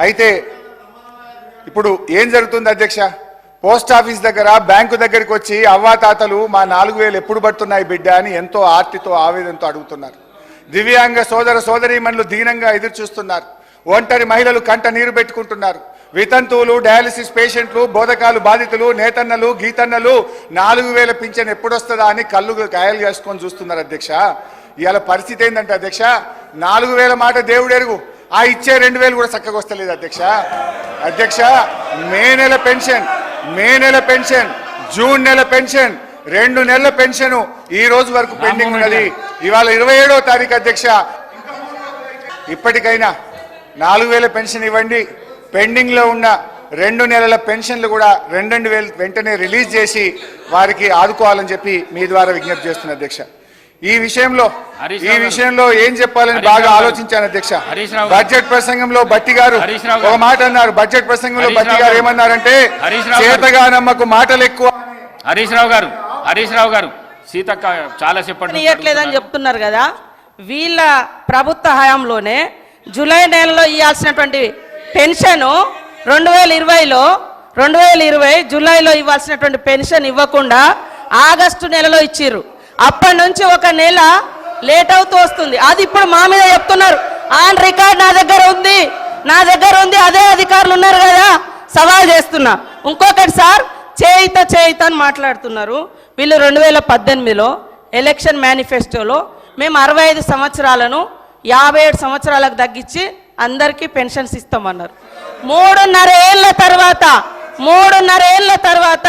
అయితే ఇప్పుడు ఏం జరుగుతుంది అధ్యక్ష? పోస్ట్ ఆఫీస్ దగ్గర బ్యాంకు దగ్గరికి వచ్చి అవ్వాతాతలు మా 4000 ఎప్పుడు పడుతున్నాయి బిడ్డ అని ఎంతో ఆర్తితో ఆవేదనతో అడుగుతున్నారు. దివ్యాంగ సోదర సోదరీమణులు దీనంగా ఎదురు చూస్తున్నారు. ఒంటరి మహిళలు కంట నీరు పెట్టుకుంటున్నారు. వితంతువులు, డయాలసిస్ పేషెంట్లు, బోధకాలు బాధితులు, నేతన్నలు, గీతన్నలు 4000 పింఛన్ ఎప్పుడొస్తుందా అని కళ్ళు కాయలు చేసుకొని చూస్తున్నారు అధ్యక్ష. ఇవాళ పరిస్థితి ఏంటంటే అధ్యక్ష, 4000 మాట దేవుడెరుగు, ఆ ఇచ్చే 2000 కూడా చక్కగా వస్తలేదు అధ్యక్ష. అధ్యక్ష, మే నెల పెన్షన్, జూన్ నెల పెన్షన్, 2 నెలల పెన్షన్ ఈ రోజు వరకు పెండింగ్ ఉన్నది. ఇవాళ 27వ తారీఖు అధ్యక్ష. ఇప్పటికైనా 4000 పెన్షన్ ఇవ్వండి. పెండింగ్ లో ఉన్న 2 నెలల పెన్షన్లు కూడా 2000 వెంటనే రిలీజ్ చేసి వారికి ఆదుకోవాలని చెప్పి మీ ద్వారా విజ్ఞప్తి చేస్తున్నా అధ్యక్ష. ఈ విషయంలో ఏం చెప్పాలని బాగా ఆలోచించాను అధ్యక్ష. బడ్జెట్ ప్రసంగంలో బట్టి గారు ఒక మాట అన్నారు. బడ్జెట్ ప్రసంగంలో బట్టి గారు ఏమన్నారంటే, చేతగానమ్మకు మాటలు ఎక్కువ. హరీష్ రావు గారు సీతక్క చాలా చెప్పండి చెప్తున్నారు కదా. వీళ్ళ ప్రభుత్వ హయాంలోనే జూలై నెలలో ఇవ్వాల్సినటువంటి పెన్షన్ 2020 జూలైలో ఇవ్వాల్సినటువంటి పెన్షన్ ఇవ్వకుండా ఆగస్టు నెలలో ఇచ్చిర్రు. అప్పటి నుంచి ఒక నెల లేట్ అవుతూ వస్తుంది. అది ఇప్పుడు మా మీద చెప్తున్నారు. ఆన్ రికార్డ్ నా దగ్గర ఉంది. అదే అధికారులు ఉన్నారు కదా, సవాల్ చేస్తున్నా. ఇంకొకటి సార్, చేయిత అని మాట్లాడుతున్నారు. వీళ్ళు 2018లో ఎలక్షన్ మేనిఫెస్టోలో మేము 65 సంవత్సరాలను 57 సంవత్సరాలకు తగ్గించి అందరికీ పెన్షన్స్ ఇస్తామన్నారు. 3.5 ఏళ్ల తర్వాత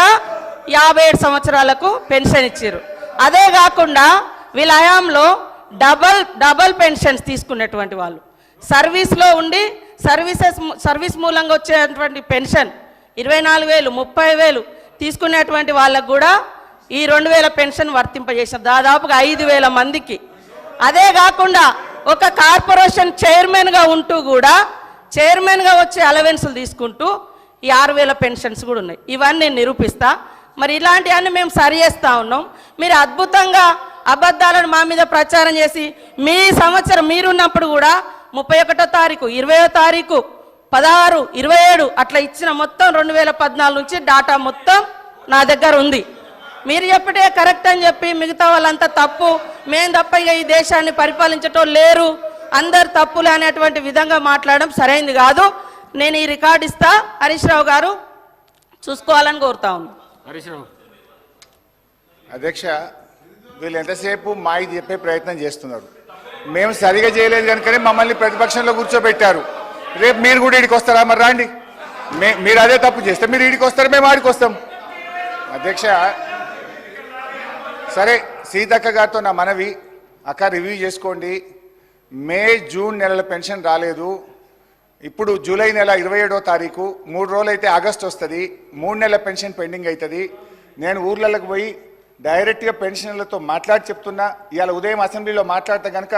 57 సంవత్సరాలకు పెన్షన్ ఇచ్చారు. అదే కాకుండా వీళ్ళ హయాంలో డబల్ పెన్షన్స్ తీసుకున్నటువంటి వాళ్ళు, సర్వీస్లో ఉండి సర్వీస్ మూలంగా వచ్చేటువంటి పెన్షన్ 24,000 30,000 తీసుకునేటువంటి వాళ్ళకు కూడా ఈ 2000 పెన్షన్ వర్తింపజేసారు, దాదాపుగా 5,000 మందికి. అదే కాకుండా ఒక కార్పొరేషన్ చైర్మన్గా ఉంటూ కూడా చైర్మన్గా వచ్చే అలవెన్సులు తీసుకుంటూ ఈ 6,000 పెన్షన్స్ కూడా ఉన్నాయి. ఇవన్నీ నేను నిరూపిస్తా. మరి ఇలాంటివన్నీ మేము సరి చేస్తూ ఉన్నాం. మీరు అద్భుతంగా అబద్ధాలను మా మీద ప్రచారం చేసి మీ సంవత్సరం మీరున్నప్పుడు కూడా 31వ తారీఖు 20వ తారీఖు 16 27 అట్లా ఇచ్చిన మొత్తం 2014 నుంచి డాటా మొత్తం నా దగ్గర ఉంది. మీరు చెప్పటే కరెక్ట్ అని చెప్పి మిగతా వాళ్ళంతా తప్పు, మేము తప్ప ఇక ఈ దేశాన్ని పరిపాలించటం లేరు, అందరు తప్పులు అనేటువంటి విధంగా మాట్లాడడం సరైనది కాదు. నేను ఈ రికార్డు ఇస్తా, హరీష్ రావు గారు చూసుకోవాలని కోరుతా ఉన్నాను. అధ్యక్ష, వీళ్ళు ఎంతసేపు మాది చెప్పే ప్రయత్నం చేస్తున్నారు. మేము సరిగా చేయలేదు కనుకనే మమ్మల్ని ప్రతిపక్షంలో కూర్చోబెట్టారు. రేపు మీరు కూడా ఈడికి వస్తారా? మరి రాండి, మీరు అదే తప్పు చేస్తే మీరు ఈడికి వస్తారు, మేము ఆడికి వస్తాం. అధ్యక్ష, సరే, సీతక్క గారితో నా మనవి, అక్క రివ్యూ చేసుకోండి. మే జూన్ నెలల పెన్షన్ రాలేదు. ఇప్పుడు జూలై నెల 27వ తారీఖు, 3 రోజులు అయితే ఆగస్ట్ వస్తుంది. 3 నెలల పెన్షన్ పెండింగ్ అవుతుంది. నేను ఊర్లలోకి పోయి డైరెక్ట్గా పెన్షనర్లతో మాట్లాడి చెప్తున్నా. ఇవాళ ఉదయం అసెంబ్లీలో మాట్లాడితే కనుక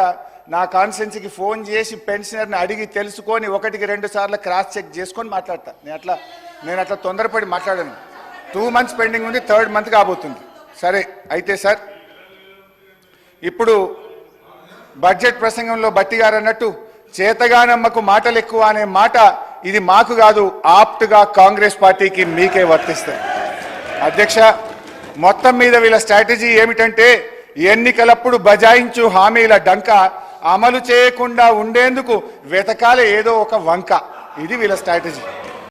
నా కాన్స్టిట్యున్సీకి ఫోన్ చేసి పెన్షనర్ని అడిగి తెలుసుకొని 1కి 2 సార్లు క్రాస్ చెక్ చేసుకొని మాట్లాడతా. నేను అట్లా తొందరపడి మాట్లాడాను. 2 మంత్స్ పెండింగ్ ఉంది, 3rd మంత్ కాబోతుంది. సరే, అయితే సార్, ఇప్పుడు బడ్జెట్ ప్రసంగంలో బట్టి గారు అన్నట్టు చేతగానమ్మకు మాటలు ఎక్కువ అనే మాట ఇది మాకు కాదు, ఆప్ట్గా కాంగ్రెస్ పార్టీకి మీకే వర్తిస్తాయి. అధ్యక్ష, మొత్తం మీద వీళ్ళ స్ట్రాటజీ ఏమిటంటే, ఎన్నికలప్పుడు బజాయించు హామీల డంక అమలు చేయకుండా ఉండేందుకు వెతకాలే ఏదో ఒక వంక. ఇది వీళ్ళ స్ట్రాటజీ.